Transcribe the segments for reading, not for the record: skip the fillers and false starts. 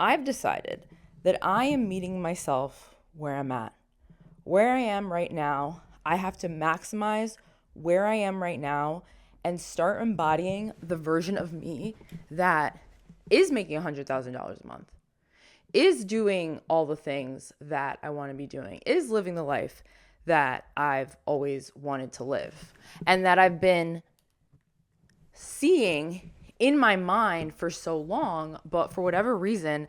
I've decided that I am meeting myself where I'm at. Where I am right now, I have to maximize where I am right now and start embodying the version of me that is making $100,000 a month, is doing all the things that I want to be doing, is living the life that I've always wanted to live, and that I've been seeing in my mind for so long. But for whatever reason,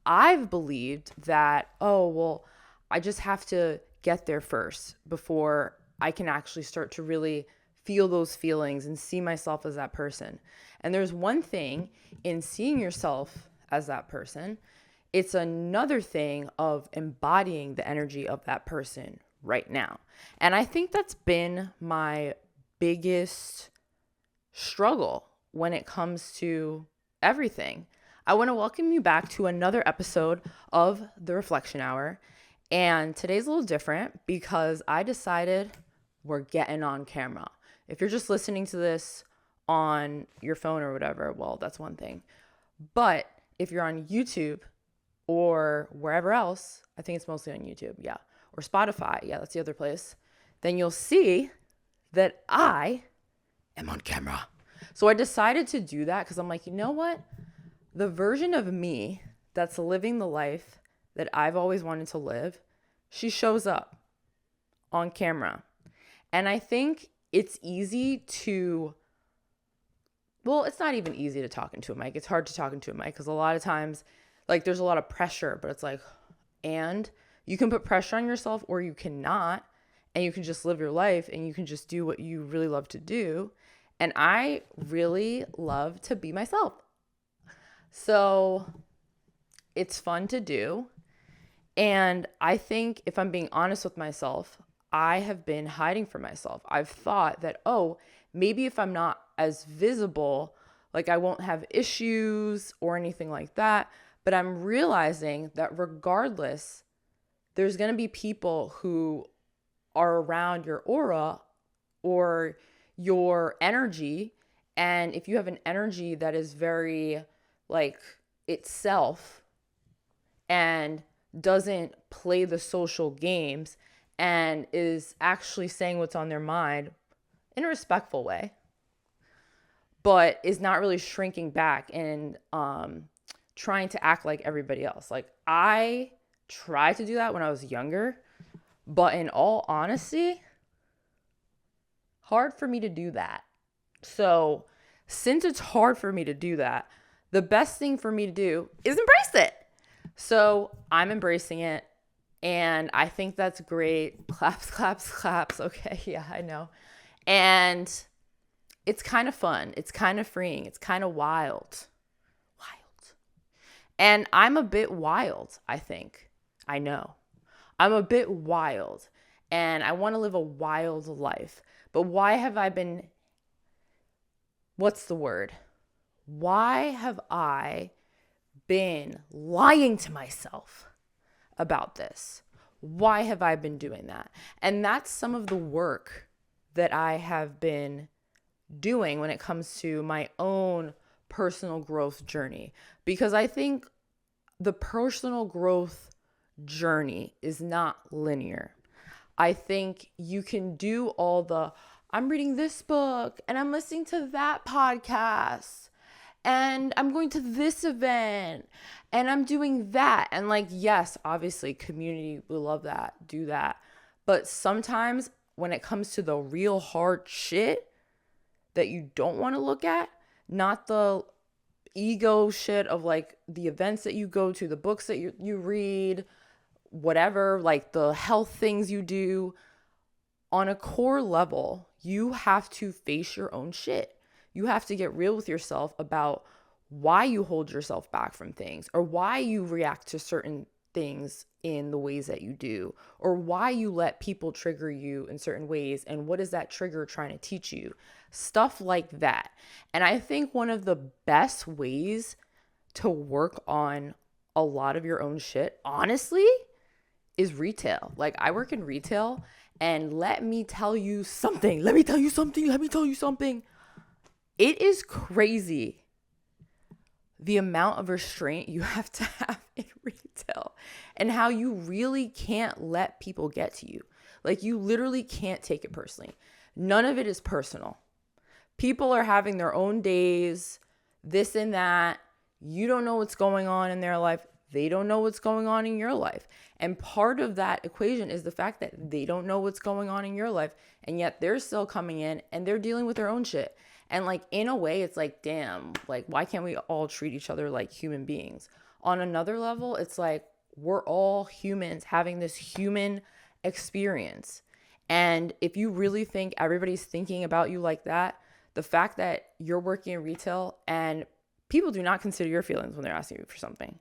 I've believed that, oh, well, I just have to get there first before I can actually start to really feel those feelings and see myself as that person. And there's one thing in seeing yourself as that person, it's another thing of embodying the energy of that person right now. And I think that's been my biggest struggle when it comes to everything. I want to welcome you back to another episode of the Reflection Hour. And today's a little different because I decided we're getting on camera. If you're just listening to this on your phone or whatever, well, that's one thing. But if you're on YouTube or wherever else, I think it's mostly on YouTube, yeah, or Spotify, yeah, that's the other place, then you'll see that I am on camera. So I decided to do that because I'm like, you know what? The version of me that's living the life that I've always wanted to live, she shows up on camera. And I think it's easy to, well, it's not even easy to talk into a mic. It's hard to talk into a mic because a lot of times, like, there's a lot of pressure, but it's like, and you can put pressure on yourself or you cannot, and you can just live your life and you can just do what you really love to do. And I really love to be myself. So it's fun to do. And I think if I'm being honest with myself, I have been hiding from myself. I've thought that, oh, maybe if I'm not as visible, like I won't have issues or anything like that. But I'm realizing that regardless, there's going to be people who are around your aura or your energy. And if you have an energy that is very like itself and doesn't play the social games and is actually saying what's on their mind in a respectful way, but is not really shrinking back and trying to act like everybody else. Like, I tried to do that when I was younger, but in all honesty, hard for me to do that. So since it's hard for me to do that, the best thing for me to do is embrace it. So I'm embracing it. And I think that's great. Claps, claps, claps. Okay, yeah, I know. And it's kind of fun. It's kind of freeing. It's kind of wild. And I'm a bit wild, I think. I know. I'm a bit wild. And I want to live a wild life. But why have I been, what's the word? Why have I been lying to myself about this? Why have I been doing that? And that's some of the work that I have been doing when it comes to my own personal growth journey. Because I think the personal growth journey is not linear. I think you can do all the, I'm reading this book and I'm listening to that podcast and I'm going to this event and I'm doing that. And like, yes, obviously community, we love that, do that. But sometimes when it comes to the real hard shit that you don't want to look at, not the ego shit of like the events that you go to, the books that you read, whatever, like the health things you do, on a core level, you have to face your own shit. You have to get real with yourself about why you hold yourself back from things or why you react to certain things in the ways that you do or why you let people trigger you in certain ways and what is that trigger trying to teach you, stuff like that. And I think one of the best ways to work on a lot of your own shit, honestly, is retail. Like, I work in retail, and let me tell you something. It is crazy the amount of restraint you have to have in retail and how you really can't let people get to you. Like, you literally can't take it personally. None of it is personal. People are having their own days, this and that. You don't know what's going on in their life. They don't know what's going on in your life. And part of that equation is the fact that they don't know what's going on in your life. And yet they're still coming in and they're dealing with their own shit. And like, in a way, it's like, damn, like, why can't we all treat each other like human beings? On another level, it's like, we're all humans having this human experience. And if you really think everybody's thinking about you like that, the fact that you're working in retail and people do not consider your feelings when they're asking you for something.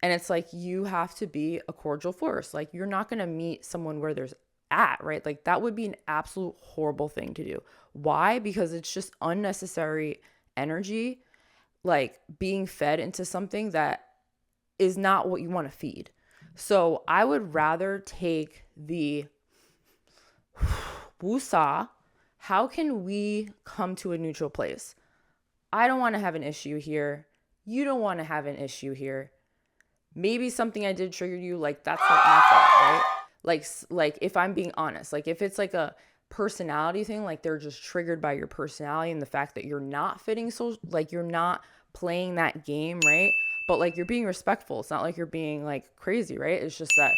And it's like, you have to be a cordial force. Like, you're not going to meet someone where there's at, right? Like, that would be an absolute horrible thing to do. Why? Because it's just unnecessary energy, like being fed into something that is not what you want to feed. So I would rather take the woosah. How can we come to a neutral place? I don't want to have an issue here. You don't want to have an issue here. Maybe something I did trigger you, like, that's not my fault, right? Like if I'm being honest, like if it's like a personality thing, like they're just triggered by your personality and the fact that you're not fitting, so like you're not playing that game, right? But like, you're being respectful. It's not like you're being like crazy, right? It's just that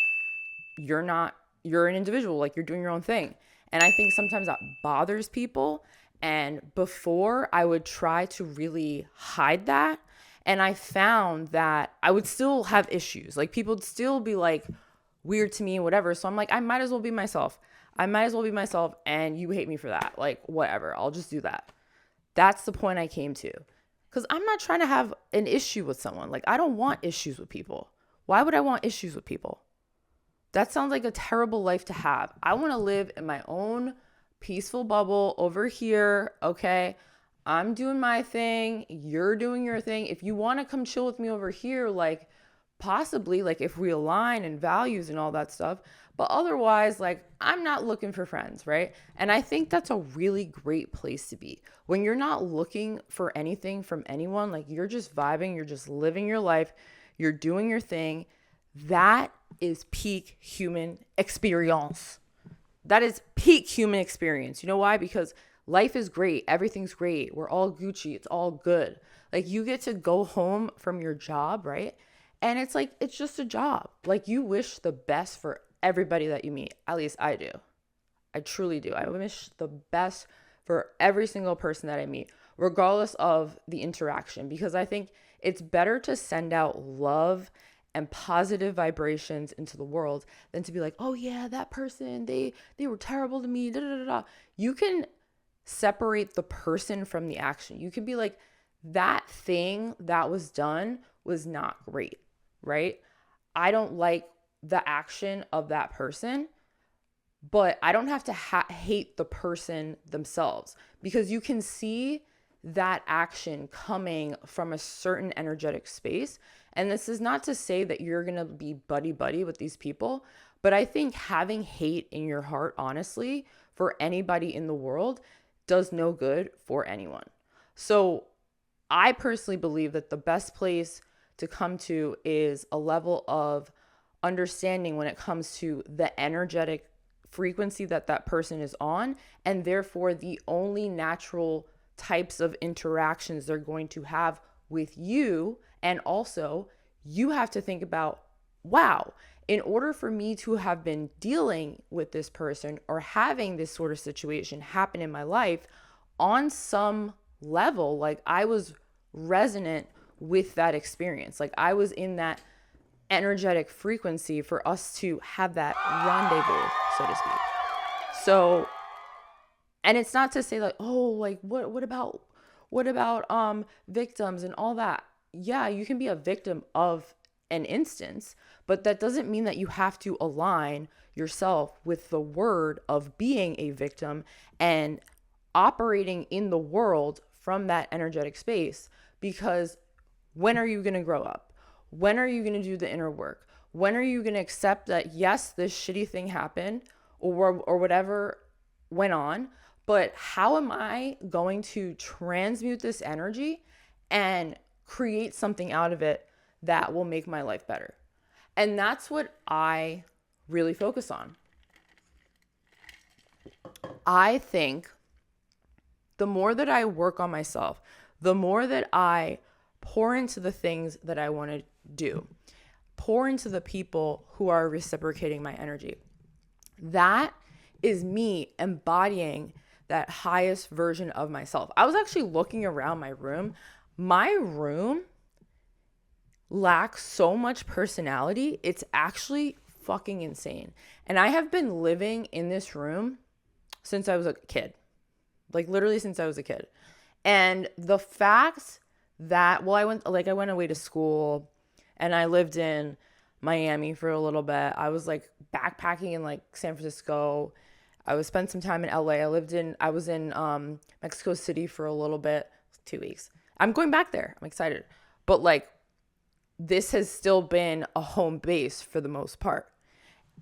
you're an individual, like you're doing your own thing. And I think sometimes that bothers people. And before, I would try to really hide that. And I found that I would still have issues. Like, people would still be like weird to me, whatever. So I'm like, I might as well be myself. And you hate me for that. Like, whatever. I'll just do that. That's the point I came to. Because I'm not trying to have an issue with someone. Like, I don't want issues with people. Why would I want issues with people? That sounds like a terrible life to have. I want to live in my own peaceful bubble over here, okay? I'm doing my thing. You're doing your thing. If you want to come chill with me over here, like, possibly, like, if we align in values and all that stuff. But otherwise, like, I'm not looking for friends, right? And I think that's a really great place to be. When you're not looking for anything from anyone, like, you're just vibing, you're just living your life, you're doing your thing. That is peak human experience. That is peak human experience. You know why? Because life is great. Everything's great. We're all Gucci. It's all good. Like, you get to go home from your job, right? And it's like, it's just a job. Like, you wish the best for everybody that you meet. At least I do. I truly do. I wish the best for every single person that I meet, regardless of the interaction, because I think it's better to send out love and positive vibrations into the world than to be like, oh yeah, that person, they were terrible to me, da da da da. You can separate the person from the action. You can be like, that thing that was done was not great, right? I don't like the action of that person, but I don't have to hate the person themselves, because you can see that action coming from a certain energetic space. And this is not to say that you're going to be buddy with these people, but I think having hate in your heart, honestly, for anybody in the world does no good for anyone. So I personally believe that the best place to come to is a level of understanding when it comes to the energetic frequency that that person is on, and therefore the only natural types of interactions they're going to have with you. And also, you have to think about, wow, in order for me to have been dealing with this person or having this sort of situation happen in my life, on some level, like, I was resonant with that experience. Like, I was in that energetic frequency for us to have that rendezvous, so to speak. So, and it's not to say like, oh, like what about victims and all that. Yeah, you can be a victim of an instance, but that doesn't mean that you have to align yourself with the word of being a victim and operating in the world from that energetic space. Because when are you going to grow up? When are you going to do the inner work? When are you going to accept that, yes, this shitty thing happened or whatever went on, but how am I going to transmute this energy and create something out of it that will make my life better. And that's what I really focus on. I think the more that I work on myself, the more that I pour into the things that I want to do, pour into the people who are reciprocating my energy. That is me embodying that highest version of myself. I was actually looking around my room. My room lacks so much personality. It's actually fucking insane. And I have been living in this room since I was a kid. Like literally since I was a kid. And the fact that, well, I went away to school and I lived in Miami for a little bit. I was like backpacking in like San Francisco. I was spent some time in LA. I was in Mexico City for a little bit, 2 weeks. I'm going back there. I'm excited. But like, this has still been a home base for the most part.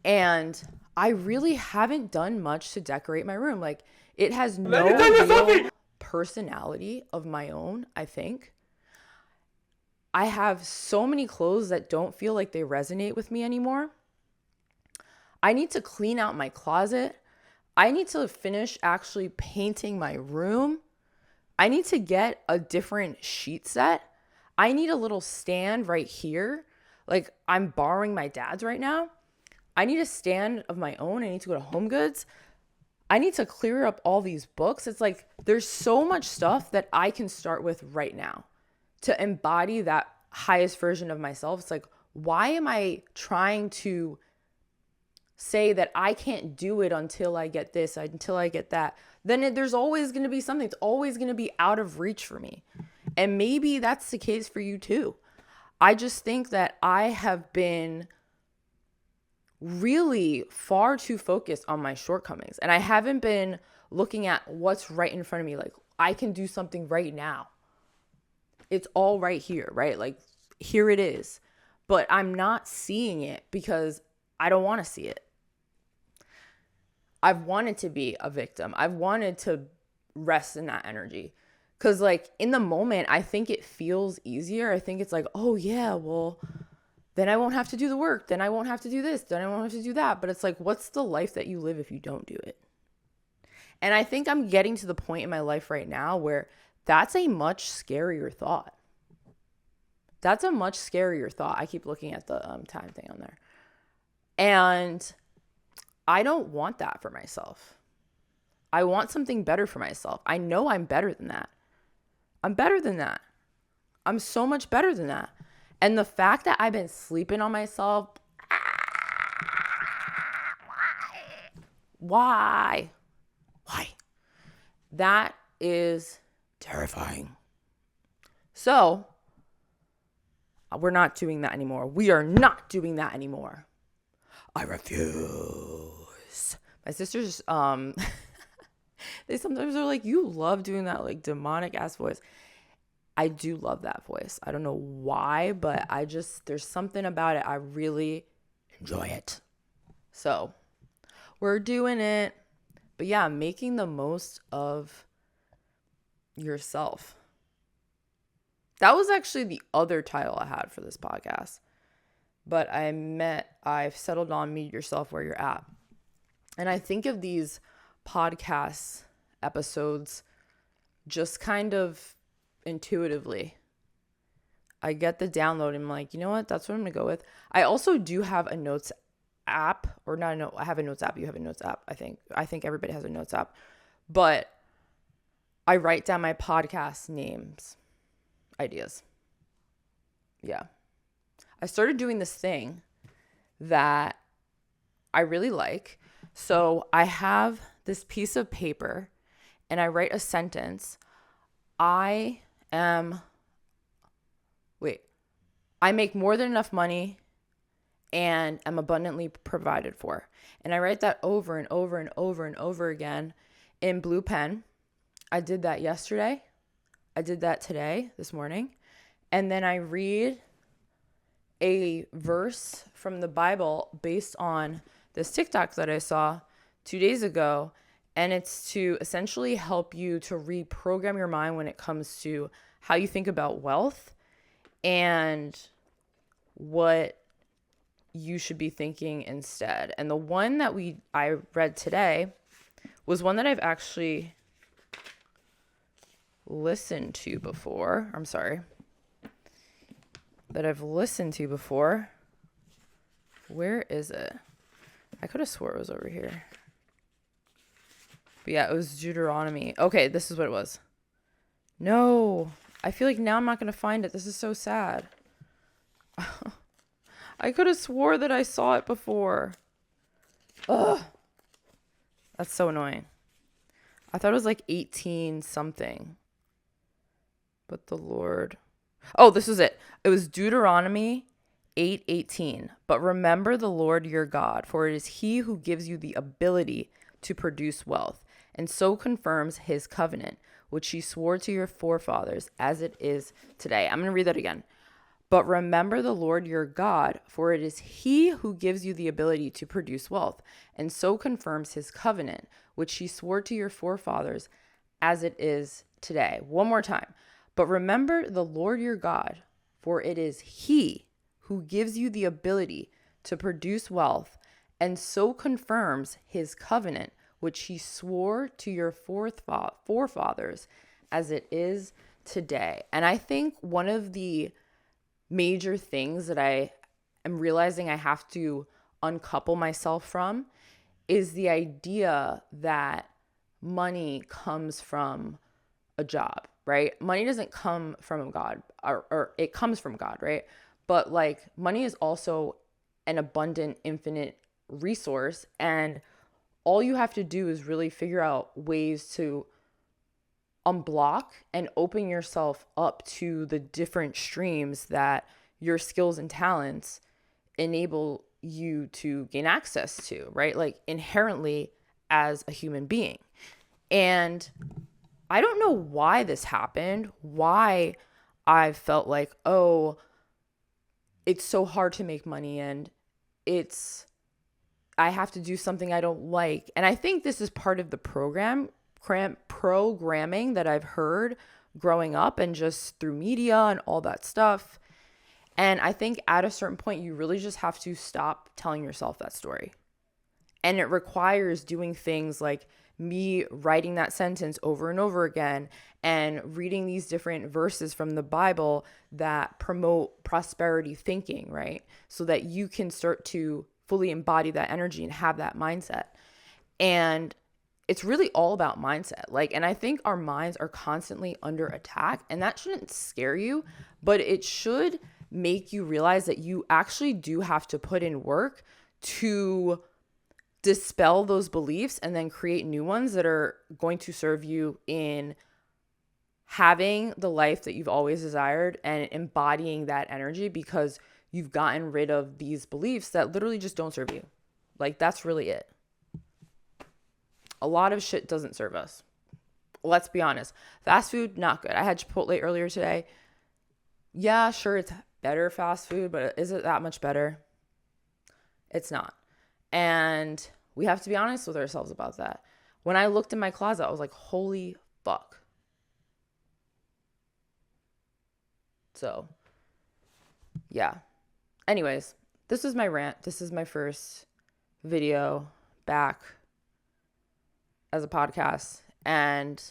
And I really haven't done much to decorate my room. Like, it has no real personality of my own, I think. I have so many clothes that don't feel like they resonate with me anymore. I need to clean out my closet. I need to finish actually painting my room. I need to get a different sheet set. I need a little stand right here. Like, I'm borrowing my dad's right now. I need a stand of my own. I need to go to Home Goods. I need to clear up all these books. It's like there's so much stuff that I can start with right now to embody that highest version of myself. It's like, why am I trying to say that I can't do it until I get this, until I get that? Then there's always going to be something. It's always going to be out of reach for me. And maybe that's the case for you too. I just think that I have been really far too focused on my shortcomings. And I haven't been looking at what's right in front of me. Like, I can do something right now. It's all right here, right? Like, here it is. But I'm not seeing it because I don't want to see it. I've wanted to be a victim. I've wanted to rest in that energy. Because, like, in the moment, I think it feels easier. I think it's like, oh, yeah, well, then I won't have to do the work. Then I won't have to do this. Then I won't have to do that. But it's like, what's the life that you live if you don't do it? And I think I'm getting to the point in my life right now where that's a much scarier thought. That's a much scarier thought. I keep looking at the time thing on there. And I don't want that for myself. I want something better for myself. I know I'm better than that. I'm better than that. I'm so much better than that. And the fact that I've been sleeping on myself, why? That is terrifying. So, we're not doing that anymore. We are not doing that anymore. I refuse. My sisters, they sometimes are like, you love doing that like demonic ass voice. I do love that voice. I don't know why, but there's something about it. I really enjoy it. So we're doing it. But yeah, making the most of yourself. That was actually the other title I had for this podcast. But I've settled on Meet Yourself Where You're At. And I think of these podcast episodes just kind of intuitively. I get the download and I'm like, you know what? That's what I'm going to go with. I also do have a notes app, or not a note. I have a notes app. You have a notes app. I think everybody has a notes app, but I write down my podcast names, ideas. Yeah. I started doing this thing that I really like. So I have this piece of paper and I write a sentence. I make more than enough money and am abundantly provided for. And I write that over and over and over and over again in blue pen. I did that yesterday. I did that today, this morning. And then I read a verse from the Bible based on this TikTok that I saw 2 days ago. And it's to essentially help you to reprogram your mind when it comes to how you think about wealth and what you should be thinking instead. And the one that I read today was one that I've actually listened to before. I'm sorry. That I've listened to before. Where is it? I could have swore it was over here. But yeah, it was Deuteronomy. Okay, this is what it was. No, I feel like now I'm not going to find it. This is so sad. I could have swore that I saw it before. Ugh. That's so annoying. I thought it was like 18 something. But the Lord. Oh, this was it. It was Deuteronomy 8:18. But remember the Lord your God, for it is he who gives you the ability to produce wealth, and so confirms his covenant, which he swore to your forefathers as it is today. I'm going to read that again. But remember the Lord your God, for it is he who gives you the ability to produce wealth, and so confirms his covenant, which he swore to your forefathers as it is today. One more time. But remember the Lord your God, for it is he who gives you the ability to produce wealth, and so confirms his covenant, which he swore to your forefathers as it is today. And I think one of the major things that I am realizing I have to uncouple myself from is the idea that money comes from a job, right? Money doesn't come from God, or it comes from God, right? But like money is also an abundant, infinite resource, and all you have to do is really figure out ways to unblock and open yourself up to the different streams that your skills and talents enable you to gain access to, right? Like inherently as a human being. And I don't know why this happened, why I felt like, oh, it's so hard to make money and I have to do something I don't like. And I think this is part of the programming that I've heard growing up and just through media and all that stuff. And I think at a certain point, you really just have to stop telling yourself that story. And it requires doing things like me writing that sentence over and over again and reading these different verses from the Bible that promote prosperity thinking, right? So that you can start to fully embody that energy and have that mindset. And it's really all about mindset. And I think our minds are constantly under attack, and that shouldn't scare you, but it should make you realize that you actually do have to put in work to dispel those beliefs and then create new ones that are going to serve you in having the life that you've always desired and embodying that energy, because you've gotten rid of these beliefs that literally just don't serve you. That's really it. A lot of shit doesn't serve us. Let's be honest. Fast food, not good. I had Chipotle earlier today. Yeah, sure, it's better fast food, but is it that much better? It's not. And we have to be honest with ourselves about that. When I looked in my closet, I was like, holy fuck. So, yeah. Anyways, this is my rant. This is my first video back as a podcast, and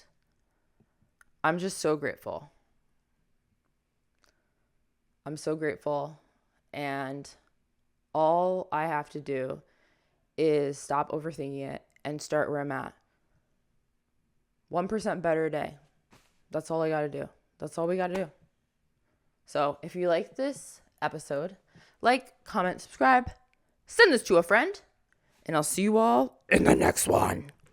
I'm just so grateful. I'm so grateful, and all I have to do is stop overthinking it and start where I'm at. 1% better a day. That's all I got to do. That's all we got to do. So if you like this episode, like, comment, subscribe, send this to a friend, and I'll see you all in the next one.